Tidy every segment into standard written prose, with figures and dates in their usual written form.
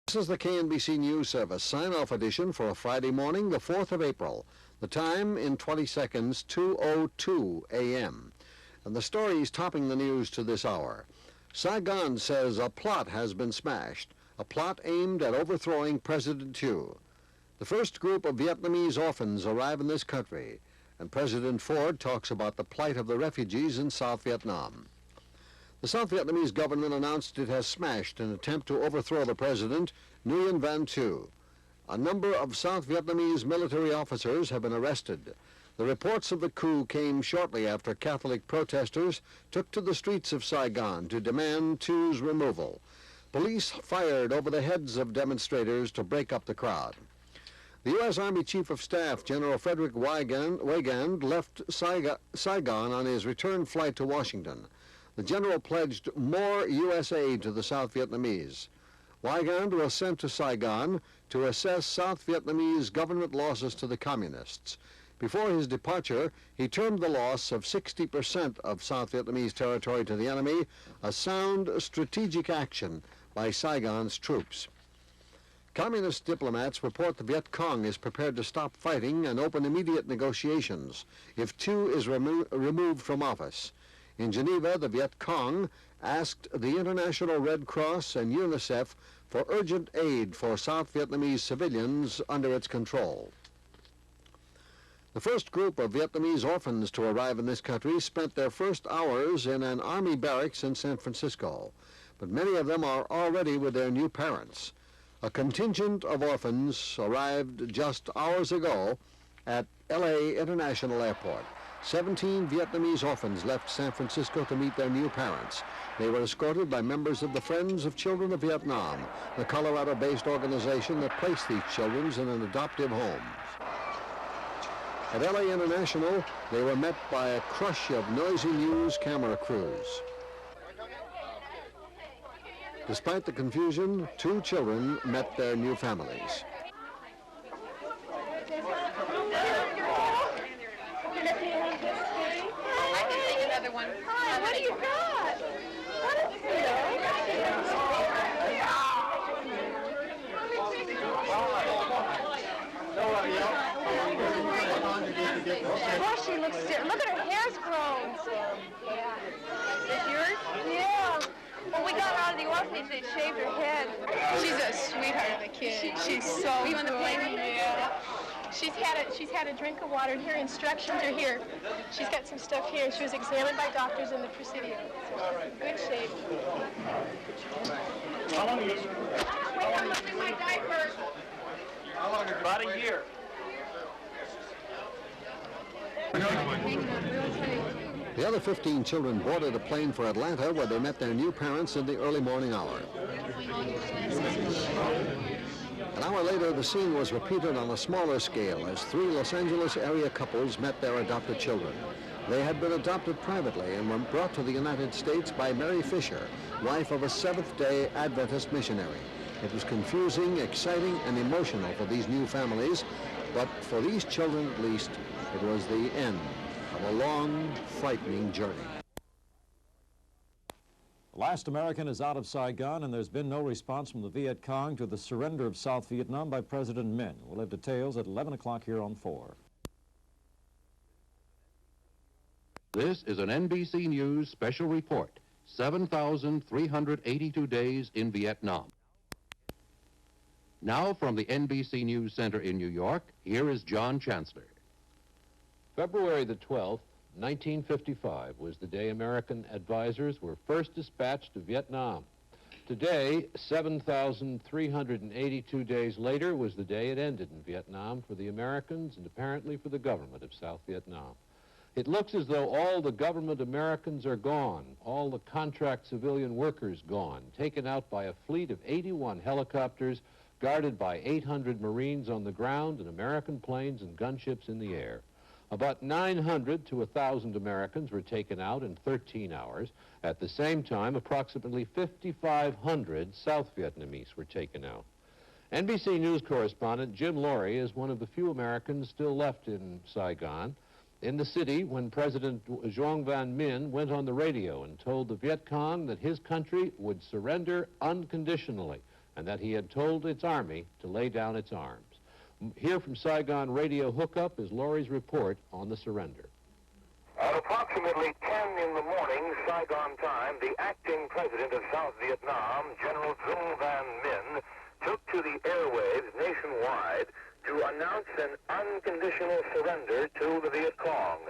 This is the KNBC News Service sign-off edition for a Friday morning, the 4th of April. The time in 20 seconds, 2:02 a.m. And the stories topping the news to this hour. Sagon says a plot has been smashed, a plot aimed at overthrowing President Thieu. The first group of Vietnamese orphans arrive in this country, and President Ford talks about the plight of the refugees in South Vietnam. The South Vietnamese government announced it has smashed an attempt to overthrow the president, Nguyen Van Thieu. A number of South Vietnamese military officers have been arrested. The reports of the coup came shortly after Catholic protesters took to the streets of Saigon to demand Thieu's removal. Police fired over the heads of demonstrators to break up the crowd. The U.S. Army Chief of Staff, General Frederick Weigand, left Saigon on his return flight to Washington. The general pledged more U.S. aid to the South Vietnamese. Weigand was sent to Saigon to assess South Vietnamese government losses to the communists. Before his departure, he termed the loss of 60% of South Vietnamese territory to the enemy a sound strategic action by Saigon's troops. Communist diplomats report the Viet Cong is prepared to stop fighting and open immediate negotiations if Thieu is removed from office. In Geneva, the Viet Cong asked the International Red Cross and UNICEF for urgent aid for South Vietnamese civilians under its control. The first group of Vietnamese orphans to arrive in this country spent their first hours in an army barracks in San Francisco, but many of them are already with their new parents. A contingent of orphans arrived just hours ago at L.A. International Airport. 17 Vietnamese orphans left San Francisco to meet their new parents. They were escorted by members of the Friends of Children of Vietnam, the Colorado-based organization that placed these children in an adoptive home. At LA International, they were met by a crush of noisy news camera crews. Despite the confusion, 2 children met their new families. Hi, what do you got? What is Gosh, she looks different. Look at her hair's grown. Yeah. Is this yours? Yeah. Well, we got her out of the orphanage. They shaved her head. She's a sweetheart of a kid. She's so good. You want to play with her? Yeah. She's had a drink of water, and her instructions are here. She's got some stuff here. She was examined by doctors in the Presidio. So good shape. How long are you? Wait, I'm looking my diapers. How long? About a year. The other 15 children boarded a plane for Atlanta, where they met their new parents in the early morning hour. An hour later, the scene was repeated on a smaller scale as 3 Los Angeles area couples met their adopted children. They had been adopted privately and were brought to the United States by Mary Fisher, wife of a Seventh-day Adventist missionary. It was confusing, exciting, and emotional for these new families, but for these children at least, it was the end of a long, frightening journey. The last American is out of Saigon, and there's been no response from the Viet Cong to the surrender of South Vietnam by President Minh. We'll have details at 11 o'clock here on 4. This is an NBC News special report, 7,382 days in Vietnam. Now from the NBC News Center in New York, here is John Chancellor. February the 12th, 1955 was the day American advisors were first dispatched to Vietnam. Today, 7,382 days later, was the day it ended in Vietnam for the Americans and apparently for the government of South Vietnam. It looks as though all the government Americans are gone, all the contract civilian workers gone, taken out by a fleet of 81 helicopters guarded by 800 Marines on the ground and American planes and gunships in the air. About 900 to 1,000 Americans were taken out in 13 hours. At the same time, approximately 5,500 South Vietnamese were taken out. NBC News correspondent Jim Laurie is one of the few Americans still left in Saigon. In the city, when President Nguyen Van Minh went on the radio and told the Viet Cong that his country would surrender unconditionally and that he had told its army to lay down its arms. Here from Saigon Radio Hookup is Laurie's report on the surrender. At approximately 10 in the morning, Saigon time, the acting president of South Vietnam, General Dung Van Minh, took to the airwaves nationwide to announce an unconditional surrender to the Viet Cong.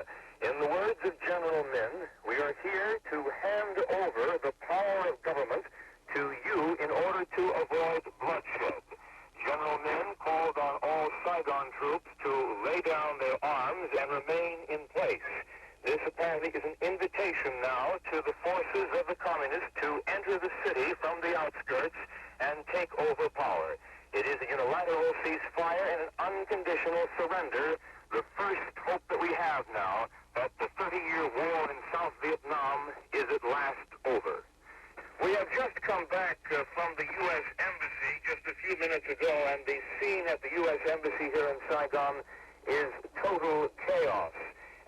In the words of General Minh, we are here to hand over the power of government to you in order to avoid bloodshed. General Minh called on all Saigon troops to lay down their arms and remain in place. This apparently is an invitation now to the forces of the communists to enter the city from the outskirts and take over power. It is a unilateral ceasefire and an unconditional surrender, the first hope that we have now that the 30-year war in South Vietnam is at last over. We have just come back from the U.S. Embassy just a few minutes ago, and the scene at the U.S. Embassy here in Saigon is total chaos.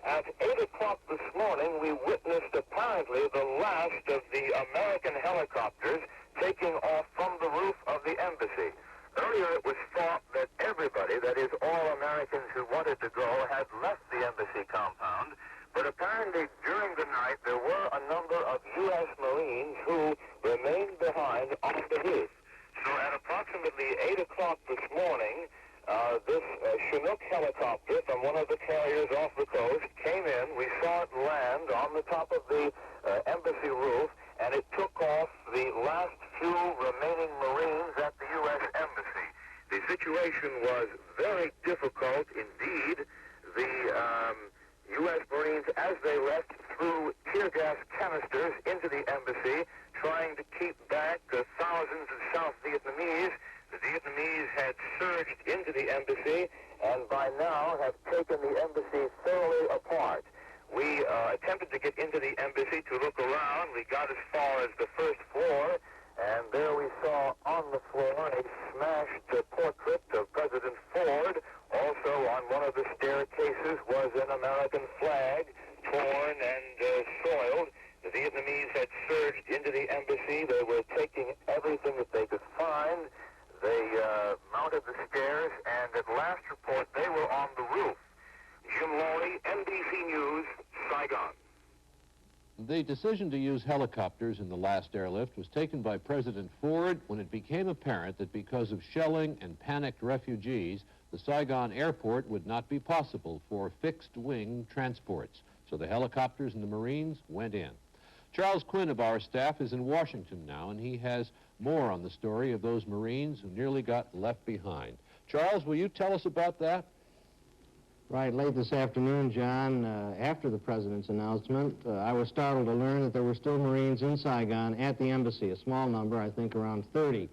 At 8 o'clock this morning, we witnessed apparently the last of the American helicopters taking off from the roof of the embassy. Earlier, it was thought that everybody, that is all Americans who wanted to go, had left the embassy compound, but apparently during the night there were a number of U.S. Marines who remained behind on the roof. So at approximately 8 o'clock this morning, this Chinook helicopter from one of the carriers off the coast came in. We saw it land on the top of the embassy roof, and it took off the last few remaining Marines at the U.S. Embassy. The situation was very difficult indeed. The U.S. Marines, as they left, threw tear gas canisters into the embassy, trying to keep back thousands of South Vietnamese. The Vietnamese had surged into the embassy and by now have taken the embassy thoroughly apart. We attempted to get into the embassy to look around. We got as far as the first floor, and there we saw on the floor a smashed portrait of President Ford. Also on one of the staircases was an American flag, torn and soiled. The Vietnamese had surged into the embassy. They were taking everything that they could find. They mounted the stairs, and at last report, they were on the roof. Jim Laurie, NBC News, Saigon. The decision to use helicopters in the last airlift was taken by President Ford when it became apparent that because of shelling and panicked refugees, the Saigon airport would not be possible for fixed-wing transports. So the helicopters and the Marines went in. Charles Quinn of our staff is in Washington now, and he has more on the story of those Marines who nearly got left behind. Charles, will you tell us about that? Right, late this afternoon, John, after the President's announcement, I was startled to learn that there were still Marines in Saigon at the embassy, a small number, I think around 30.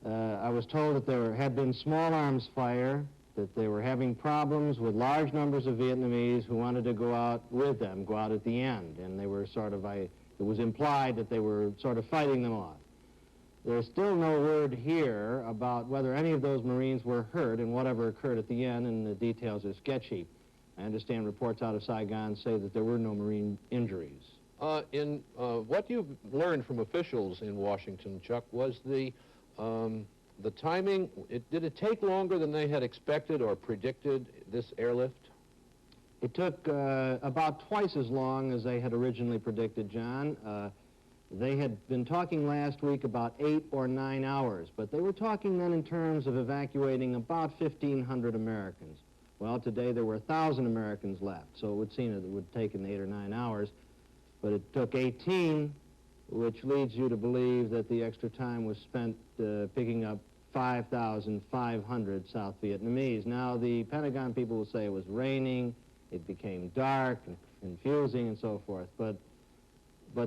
I was told that there had been small arms fire, that they were having problems with large numbers of Vietnamese who wanted to go out with them, go out at the end, and they were sort of, it was implied that they were sort of fighting them off. There's still no word here about whether any of those Marines were hurt and whatever occurred at the end, and the details are sketchy. I understand reports out of Saigon say that there were no Marine injuries. What you've learned from officials in Washington, Chuck, was the timing. Did it take longer than they had expected or predicted, this airlift? It took about twice as long as they had originally predicted, John. They had been talking last week about 8 or 9 hours, but they were talking then in terms of evacuating about 1,500 Americans. Well, today there were 1,000 Americans left, so it would seem that it would take 8 or 9 hours, but it took 18, which leads you to believe that the extra time was spent picking up 5,500 South Vietnamese. Now, the Pentagon people will say it was raining, it became dark and confusing and so forth, but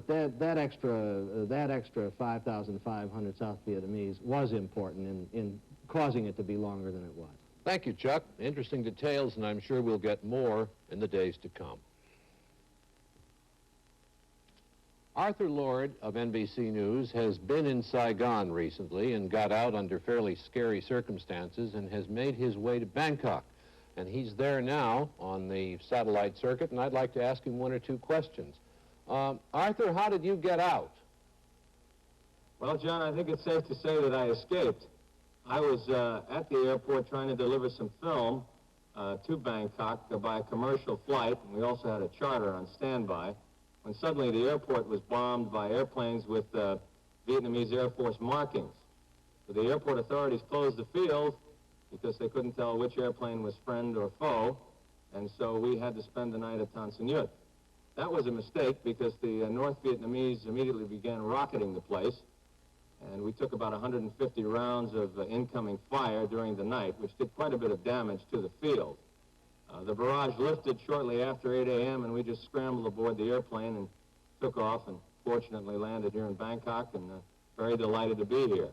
that extra 5,500 South Vietnamese was important in causing it to be longer than it was. Thank you, Chuck. Interesting details, and I'm sure we'll get more in the days to come. Arthur Lord of NBC News has been in Saigon recently and got out under fairly scary circumstances and has made his way to Bangkok. And he's there now on the satellite circuit, and I'd like to ask him 1 or 2 questions. Arthur, how did you get out? Well, John, I think it's safe to say that I escaped. I was at the airport trying to deliver some film to Bangkok by a commercial flight, and we also had a charter on standby, when suddenly the airport was bombed by airplanes with Vietnamese Air Force markings. So the airport authorities closed the field because they couldn't tell which airplane was friend or foe, and so we had to spend the night at Tan Son Nhut. That was a mistake because the North Vietnamese immediately began rocketing the place, and we took about 150 rounds of incoming fire during the night, which did quite a bit of damage to the field. The barrage lifted shortly after 8 a.m., and we just scrambled aboard the airplane and took off, and fortunately landed here in Bangkok, and very delighted to be here.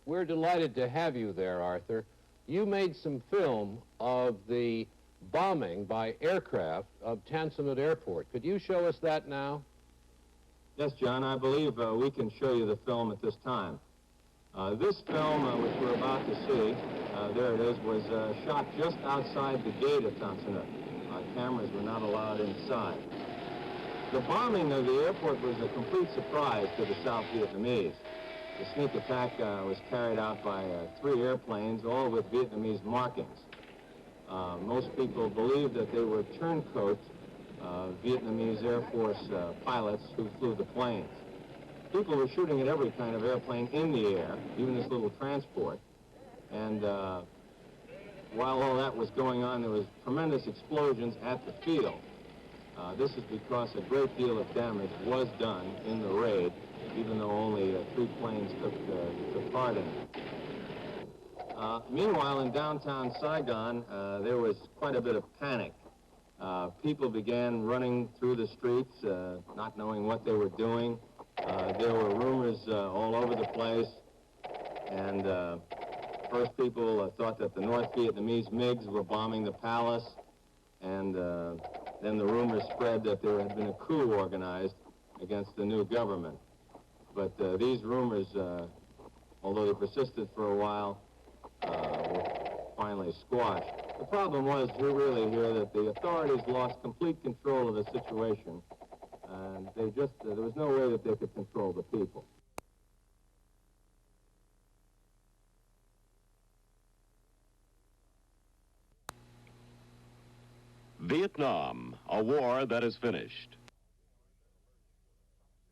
We're delighted to have you there, Arthur. You made some film of the bombing by aircraft of Tan Son Nhut Airport. Could you show us that now? Yes, John, I believe we can show you the film at this time. This film, which we're about to see, there it is, was shot just outside the gate of Tan Son Nhut. Our cameras were not allowed inside. The bombing of the airport was a complete surprise to the South Vietnamese. The sneak attack was carried out by 3 airplanes, all with Vietnamese markings. Most people believed that they were turncoat Vietnamese Air Force pilots who flew the planes. People were shooting at every kind of airplane in the air, even this little transport. And while all that was going on, there was tremendous explosions at the field. This is because a great deal of damage was done in the raid, even though only 3 planes took part in it. Meanwhile, in downtown Saigon, there was quite a bit of panic. People began running through the streets, not knowing what they were doing. There were rumors all over the place, and first people thought that the North Vietnamese MiGs were bombing the palace, and then the rumors spread that there had been a coup organized against the new government. But these rumors, although they persisted for a while, were finally squashed. The problem was really here that the authorities lost complete control of the situation, and they just, there was no way that they could control the people. Vietnam, a war that is finished.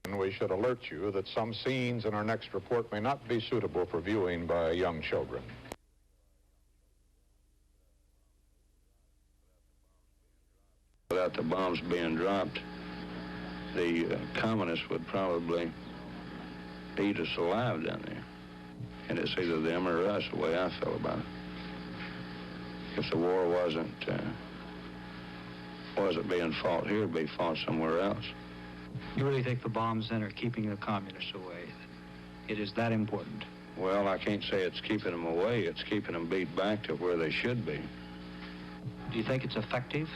And we should alert you that some scenes in our next report may not be suitable for viewing by young children. Without the bombs being dropped, the communists would probably eat us alive down there. And it's either them or us, the way I feel about it. If the war wasn't being fought here, it'd be fought somewhere else. You really think the bombs then are keeping the communists away? It is that important? Well, I can't say it's keeping them away. It's keeping them beat back to where they should be. Do you think it's effective?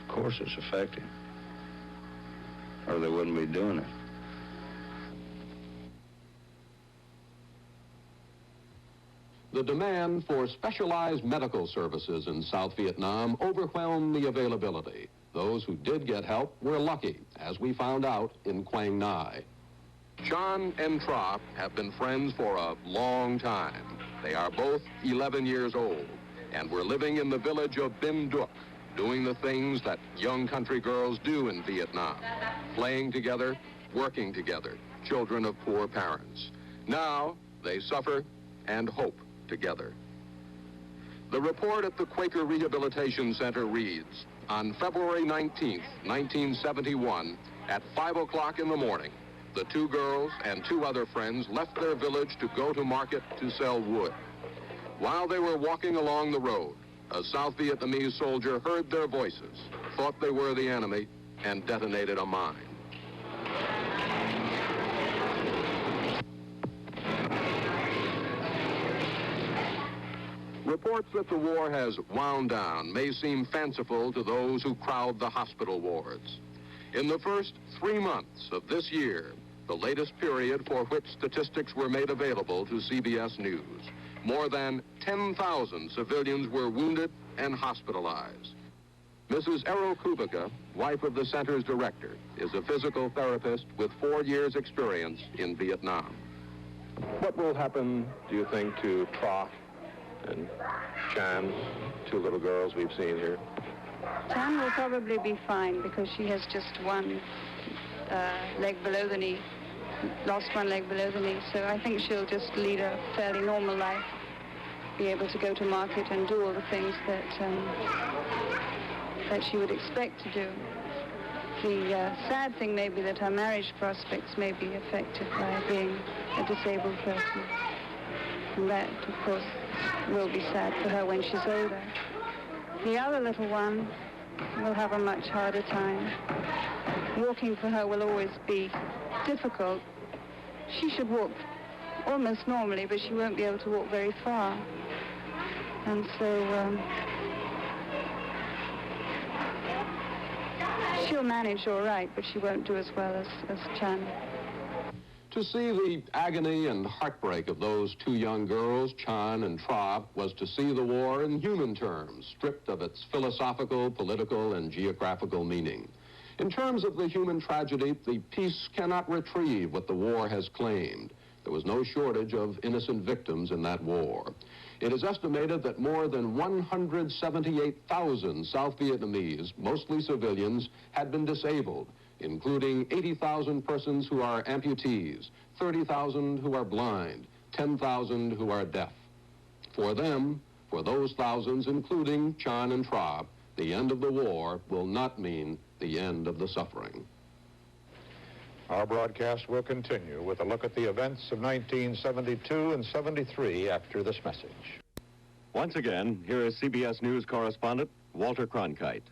Of course it's effective, or they wouldn't be doing it. The demand for specialized medical services in South Vietnam overwhelmed the availability. Those who did get help were lucky, as we found out in Quang Nai. John and Trop have been friends for a long time. They are both 11 years old and were living in the village of Binh Duc, doing the things that young country girls do in Vietnam, playing together, working together, children of poor parents. Now they suffer and hope together. The report at the Quaker Rehabilitation Center reads, on February 19th, 1971, at 5 o'clock in the morning, the 2 girls and 2 other friends left their village to go to market to sell wood. While they were walking along the road, a South Vietnamese soldier heard their voices, thought they were the enemy, and detonated a mine. Reports that the war has wound down may seem fanciful to those who crowd the hospital wards. In the first 3 months of this year, the latest period for which statistics were made available to CBS News, more than 10,000 civilians were wounded and hospitalized. Mrs. Ero Kubica, wife of the center's director, is a physical therapist with 4 years' experience in Vietnam. What will happen, do you think, to Tra and Chan, two little girls we've seen here? Chan will probably be fine because she has just one leg below the knee, lost one leg below the knee. So I think she'll just lead a fairly normal life, be able to go to market and do all the things that that she would expect to do. The sad thing may be that her marriage prospects may be affected by being a disabled person. And that, of course, will be sad for her when she's older. The other little one will have a much harder time. Walking for her will always be difficult. She should walk almost normally, but she won't be able to walk very far. And so she'll manage all right, but she won't do as well as Chan. To see the agony and heartbreak of those two young girls, Chan and Tra, was to see the war in human terms, stripped of its philosophical, political, and geographical meaning. In terms of the human tragedy, the peace cannot retrieve what the war has claimed. There was no shortage of innocent victims in that war. It is estimated that more than 178,000 South Vietnamese, mostly civilians, had been disabled, including 80,000 persons who are amputees, 30,000 who are blind, 10,000 who are deaf. For them, for those thousands, including Chan and Tra, the end of the war will not mean the end of the suffering. Our broadcast will continue with a look at the events of 1972 and 73 after this message. Once again, here is CBS News correspondent Walter Cronkite.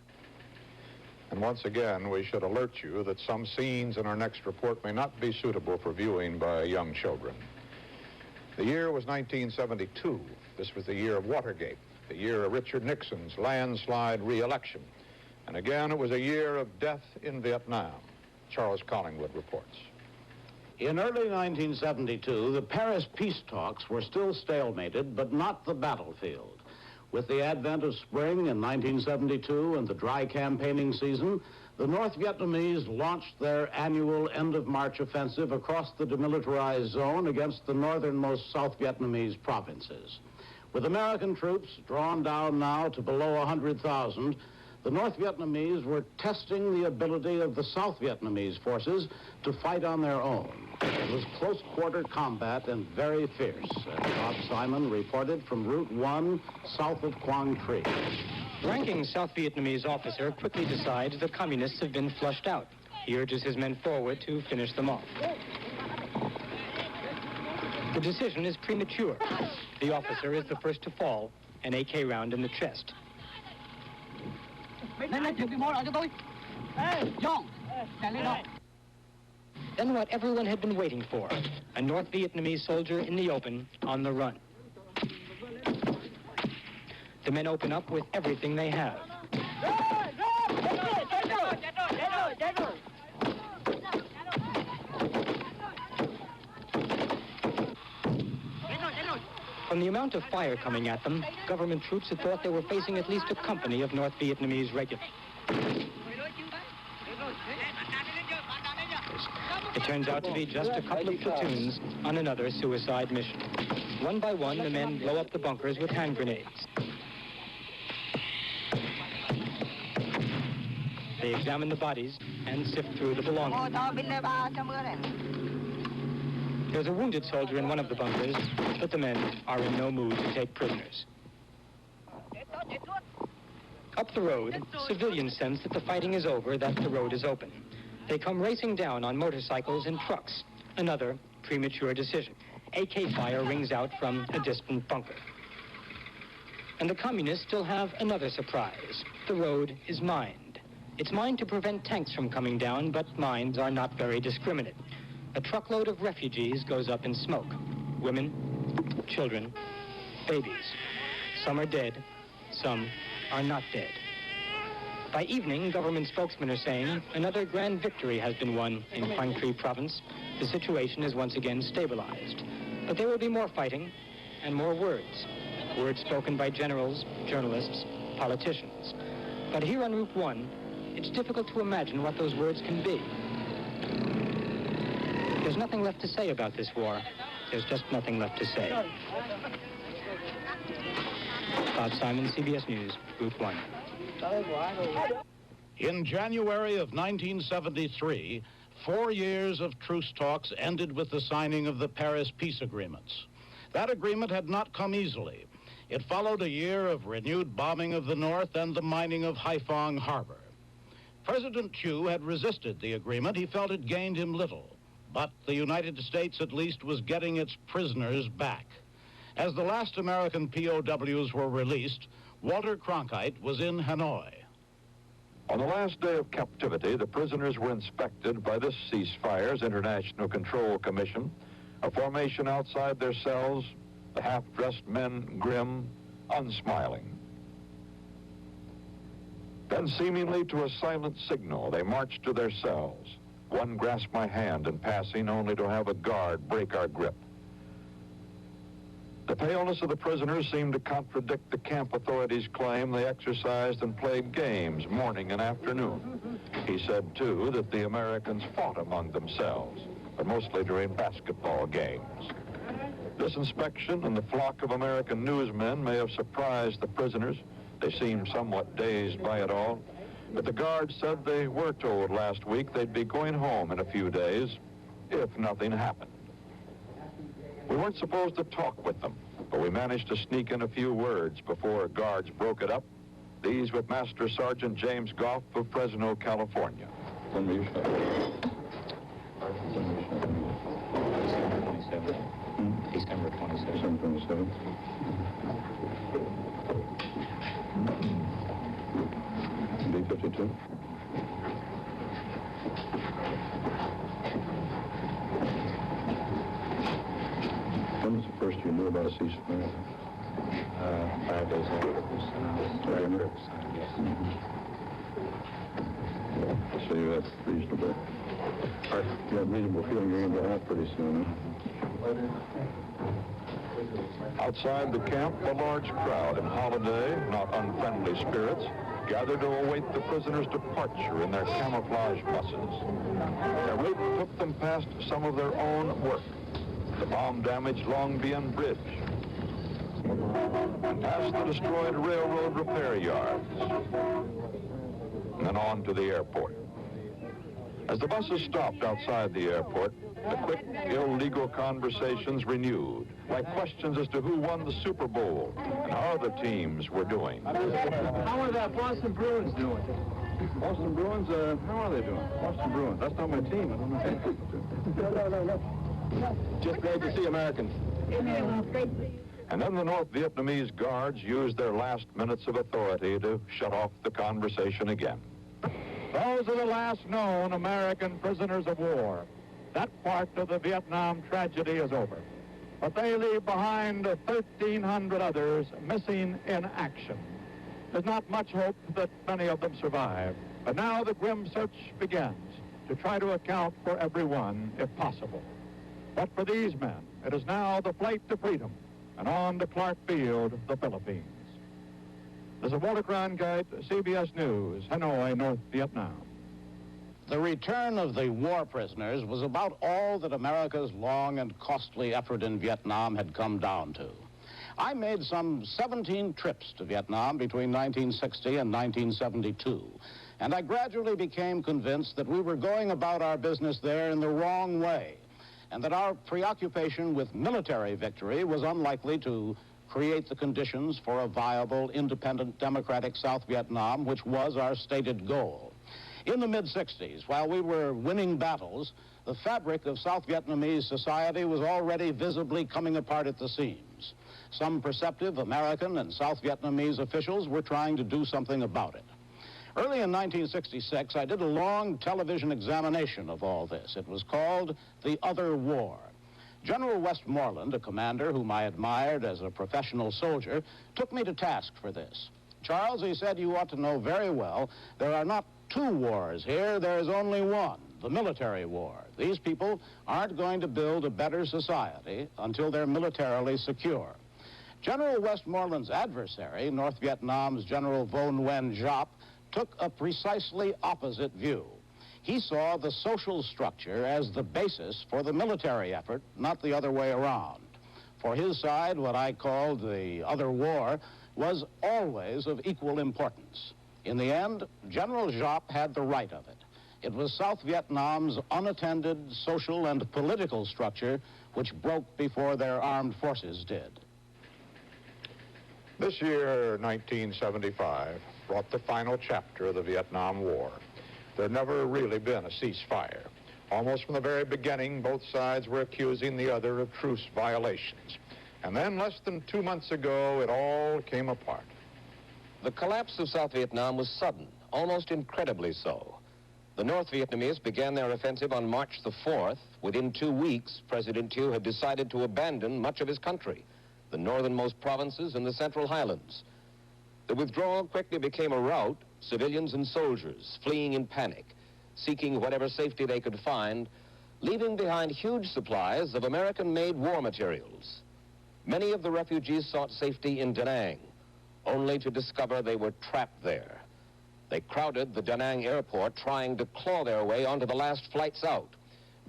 And once again, we should alert you that some scenes in our next report may not be suitable for viewing by young children. The year was 1972. This was the year of Watergate, the year of Richard Nixon's landslide re-election. And again, it was a year of death in Vietnam. Charles Collingwood reports. In early 1972, the Paris peace talks were still stalemated, but not the battlefield. With the advent of spring in 1972 and the dry campaigning season, the North Vietnamese launched their annual end-of-March offensive across the demilitarized zone against the northernmost South Vietnamese provinces. With American troops drawn down now to below 100,000, the North Vietnamese were testing the ability of the South Vietnamese forces to fight on their own. It was close-quarter combat and very fierce. Bob Simon reported from Route 1, south of Quang Tri. Ranking South Vietnamese officer quickly decides the communists have been flushed out. He urges his men forward to finish them off. The decision is premature. The officer is the first to fall, an AK round in the chest. Then what everyone had been waiting for, a North Vietnamese soldier in the open, on the run. The men open up with everything they have. From the amount of fire coming at them, government troops had thought they were facing at least a company of North Vietnamese regulars. It turns out to be just a couple of platoons on another suicide mission. One by one, the men blow up the bunkers with hand grenades. They examine the bodies and sift through the belongings. There's a wounded soldier in one of the bunkers, but the men are in no mood to take prisoners. Up the road, civilians sense that the fighting is over, that the road is open. They come racing down on motorcycles and trucks. Another premature decision. AK fire rings out from a distant bunker. And the communists still have another surprise. The road is mined. It's mined to prevent tanks from coming down, but mines are not very discriminate. A truckload of refugees goes up in smoke. Women, children, babies. Some are dead, some are not dead. By evening, government spokesmen are saying another grand victory has been won in Quang Tri province. The situation is once again stabilized. But there will be more fighting and more words. Words spoken by generals, journalists, politicians. But here on Route 1, it's difficult to imagine what those words can be. There's nothing left to say about this war. There's just nothing left to say. Bob Simon, CBS News, Route 1. In January of 1973, 4 years of truce talks ended with the signing of the Paris peace agreements. That agreement had not come easily. It followed a year of renewed bombing of the North and the mining of Haiphong Harbor. President Thieu had resisted the agreement. He felt it gained him little. But the United States at least was getting its prisoners back. As the last American POWs were released, Walter Cronkite was in Hanoi. On the last day of captivity, the prisoners were inspected by this ceasefire's International Control Commission, a formation outside their cells, the half-dressed men grim, unsmiling. Then, seemingly to a silent signal, they marched to their cells. One grasped my hand in passing, only to have a guard break our grip. The paleness of the prisoners seemed to contradict the camp authorities' claim they exercised and played games morning and afternoon. He said, too, that the Americans fought among themselves, but mostly during basketball games. This inspection and the flock of American newsmen may have surprised the prisoners. They seemed somewhat dazed by it all. But the guards said they were told last week they'd be going home in a few days if nothing happened. We weren't supposed to talk with them, but we managed to sneak in a few words before guards broke it up. These with Master Sergeant James Goff of Fresno, California. When were you shot? December 27th. December 27th. B-52. When was the first you knew about a ceasefire? 5 days after it was signed. Yes. So you have reasonable feeling you're going to go out pretty soon, huh? Outside the camp, a large crowd in holiday, not unfriendly spirits, gathered to await the prisoners' departure in their camouflage buses. Their route took them past some of their own work, the bomb-damaged Long Bien Bridge, and past the destroyed railroad repair yards, and then on to the airport. As the buses stopped outside the airport, the quick, illegal conversations renewed, like questions as to who won the Super Bowl and how other teams were doing. How are the Boston Bruins doing? Boston Bruins, how are they doing? Boston Bruins, that's not my team. I don't know. No. Just glad to see Americans. And then the North Vietnamese guards used their last minutes of authority to shut off the conversation again. Those are the last known American prisoners of war. That part of the Vietnam tragedy is over. But they leave behind 1,300 others missing in action. There's not much hope that many of them survive. But now the grim search begins to try to account for everyone, if possible. But for these men, it is now the flight to freedom and on to Clark Field, the Philippines. This is Walter Cronkite, CBS News, Hanoi, North Vietnam. The return of the war prisoners was about all that America's long and costly effort in Vietnam had come down to. I made some 17 trips to Vietnam between 1960 and 1972, and I gradually became convinced that we were going about our business there in the wrong way, and that our preoccupation with military victory was unlikely to create the conditions for a viable, independent, democratic South Vietnam, which was our stated goal. In the mid-60s, while we were winning battles, the fabric of South Vietnamese society was already visibly coming apart at the seams. Some perceptive American and South Vietnamese officials were trying to do something about it. Early in 1966, I did a long television examination of all this. It was called The Other War. General Westmoreland, a commander whom I admired as a professional soldier, took me to task for this. Charles, he said, you ought to know very well, there are not two wars here, there's only one, the military war. These people aren't going to build a better society until they're militarily secure. General Westmoreland's adversary, North Vietnam's General Vo Nguyen Giap, took a precisely opposite view. He saw the social structure as the basis for the military effort, not the other way around. For his side, what I called the other war was always of equal importance. In the end, General Giap had the right of it. It was South Vietnam's unattended social and political structure which broke before their armed forces did. This year, 1975, brought the final chapter of the Vietnam War. There had never really been a ceasefire. Almost from the very beginning, both sides were accusing the other of truce violations. And then, less than 2 months ago, it all came apart. The collapse of South Vietnam was sudden, almost incredibly so. The North Vietnamese began their offensive on March the 4th. Within 2 weeks, President Thieu had decided to abandon much of his country, the northernmost provinces and the Central Highlands. The withdrawal quickly became a rout, civilians and soldiers fleeing in panic, seeking whatever safety they could find, leaving behind huge supplies of American-made war materials. Many of the refugees sought safety in Da Nang, only to discover they were trapped there. They crowded the Da Nang airport, trying to claw their way onto the last flights out.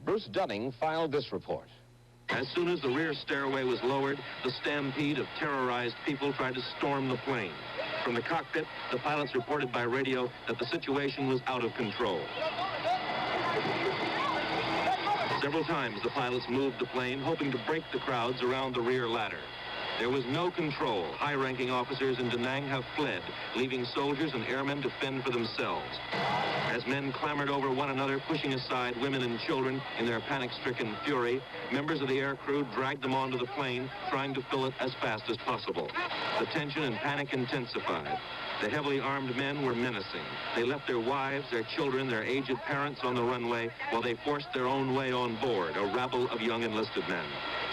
Bruce Dunning filed this report. As soon as the rear stairway was lowered, the stampede of terrorized people tried to storm the plane. From the cockpit, the pilots reported by radio that the situation was out of control. Several times, the pilots moved the plane, hoping to break the crowds around the rear ladder. There was no control. High-ranking officers in Da Nang have fled, leaving soldiers and airmen to fend for themselves. As men clambered over one another, pushing aside women and children in their panic-stricken fury, members of the air crew dragged them onto the plane, trying to fill it as fast as possible. The tension and panic intensified. The heavily armed men were menacing. They left their wives, their children, their aged parents on the runway while they forced their own way on board, a rabble of young enlisted men.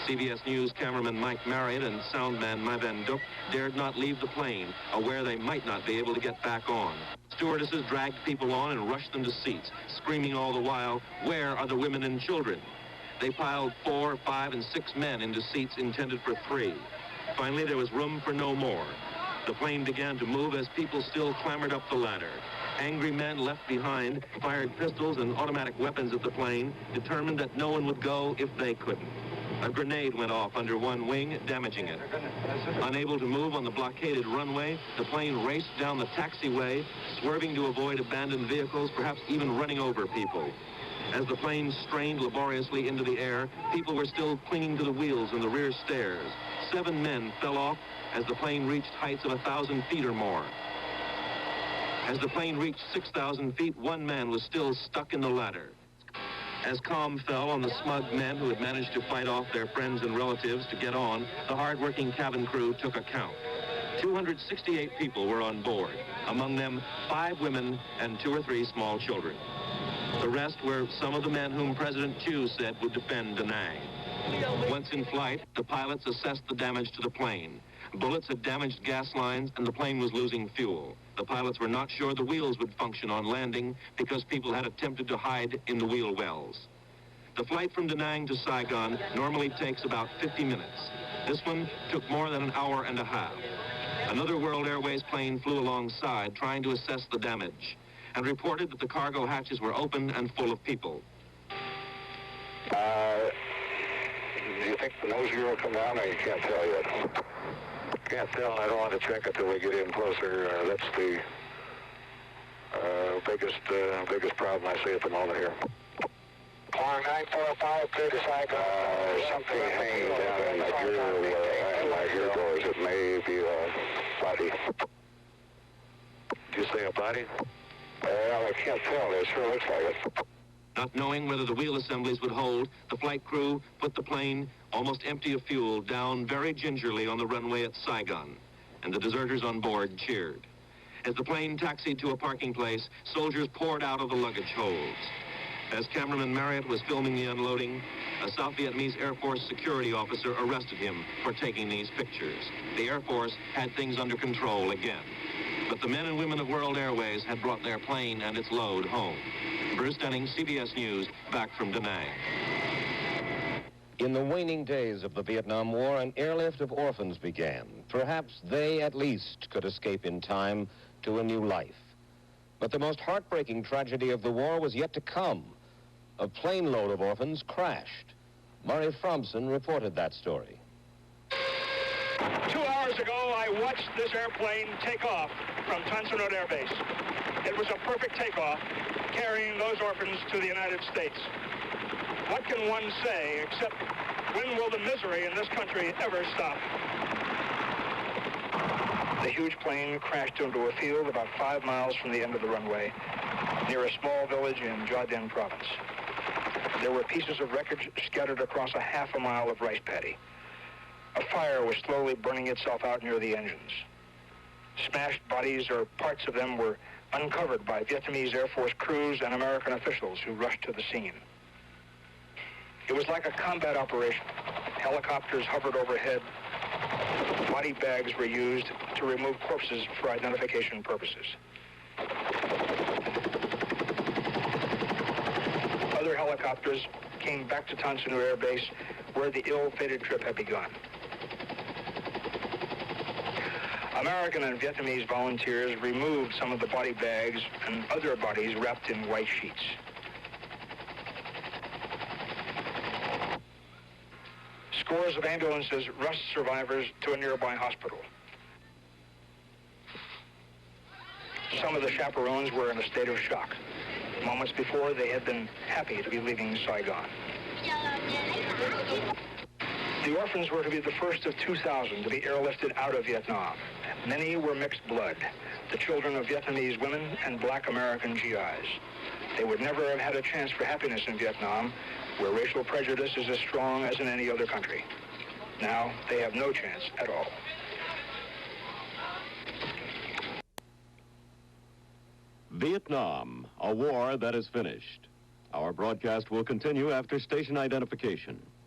CBS News cameraman Mike Marriott and soundman Mai Van Duc dared not leave the plane, aware they might not be able to get back on. Stewardesses dragged people on and rushed them to seats, screaming all the while, "Where are the women and children?" They piled 4, 5, and 6 men into seats intended for 3. Finally, there was room for no more. The plane began to move as people still clambered up the ladder. Angry men left behind fired pistols and automatic weapons at the plane, determined that no one would go if they couldn't. A grenade went off under one wing, damaging it. Unable to move on the blockaded runway, the plane raced down the taxiway, swerving to avoid abandoned vehicles, perhaps even running over people. As the plane strained laboriously into the air, people were still clinging to the wheels and the rear stairs. 7 men fell off as the plane reached heights of 1,000 feet or more. As the plane reached 6,000 feet, 1 man was still stuck in the ladder. As calm fell on the smug men who had managed to fight off their friends and relatives to get on, the hard-working cabin crew took account. 268 people were on board, among them 5 women and 2 or 3 small children. The rest were some of the men whom President Thieu said would defend Da Nang. Once in flight, the pilots assessed the damage to the plane. Bullets had damaged gas lines and the plane was losing fuel. The pilots were not sure the wheels would function on landing because people had attempted to hide in the wheel wells. The flight from Da Nang to Saigon normally takes about 50 minutes. This one took more than an hour and a half. Another World Airways plane flew alongside trying to assess the damage and reported that the cargo hatches were open and full of people. Do you think the nose gear will come down, or you can't tell yet? Can't tell. I don't want to check it till we get in closer. That's the biggest problem I see at the moment here. Climb 945, clear to Saigon. Something hanging down in my gear where my gear goes. It may be a body. Did you say a body? Well, I can't tell. It sure looks like it. Not knowing whether the wheel assemblies would hold, the flight crew put the plane, almost empty of fuel, down very gingerly on the runway at Saigon, and the deserters on board cheered. As the plane taxied to a parking place, soldiers poured out of the luggage holds. As cameraman Marriott was filming the unloading, a South Vietnamese Air Force security officer arrested him for taking these pictures. The Air Force had things under control again. But the men and women of World Airways had brought their plane and its load home. Bruce Dunning, CBS News, back from Da Nang. In the waning days of the Vietnam War, an airlift of orphans began. Perhaps they, at least, could escape in time to a new life. But the most heartbreaking tragedy of the war was yet to come. A plane load of orphans crashed. Murray Fromson reported that story. 2 hours ago, I watched this airplane take off from Tan Son Nhut Air Base. It was a perfect takeoff, carrying those orphans to the United States. What can one say except, when will the misery in this country ever stop? The huge plane crashed into a field about 5 miles from the end of the runway, near a small village in Gia Dinh province. There were pieces of wreckage scattered across a half a mile of rice paddy. A fire was slowly burning itself out near the engines. Smashed bodies or parts of them were uncovered by Vietnamese Air Force crews and American officials who rushed to the scene. It was like a combat operation. Helicopters hovered overhead. Body bags were used to remove corpses for identification purposes. Other helicopters came back to Tan Son Nhut Air Base, where the ill-fated trip had begun. American and Vietnamese volunteers removed some of the body bags and other bodies wrapped in white sheets. Scores of ambulances rushed survivors to a nearby hospital. Some of the chaperones were in a state of shock. Moments before, they had been happy to be leaving Saigon. The orphans were to be the first of 2,000 to be airlifted out of Vietnam. Many were mixed blood, the children of Vietnamese women and black American GIs. They would never have had a chance for happiness in Vietnam, where racial prejudice is as strong as in any other country. Now, they have no chance at all. Vietnam, a war that is finished. Our broadcast will continue after station identification.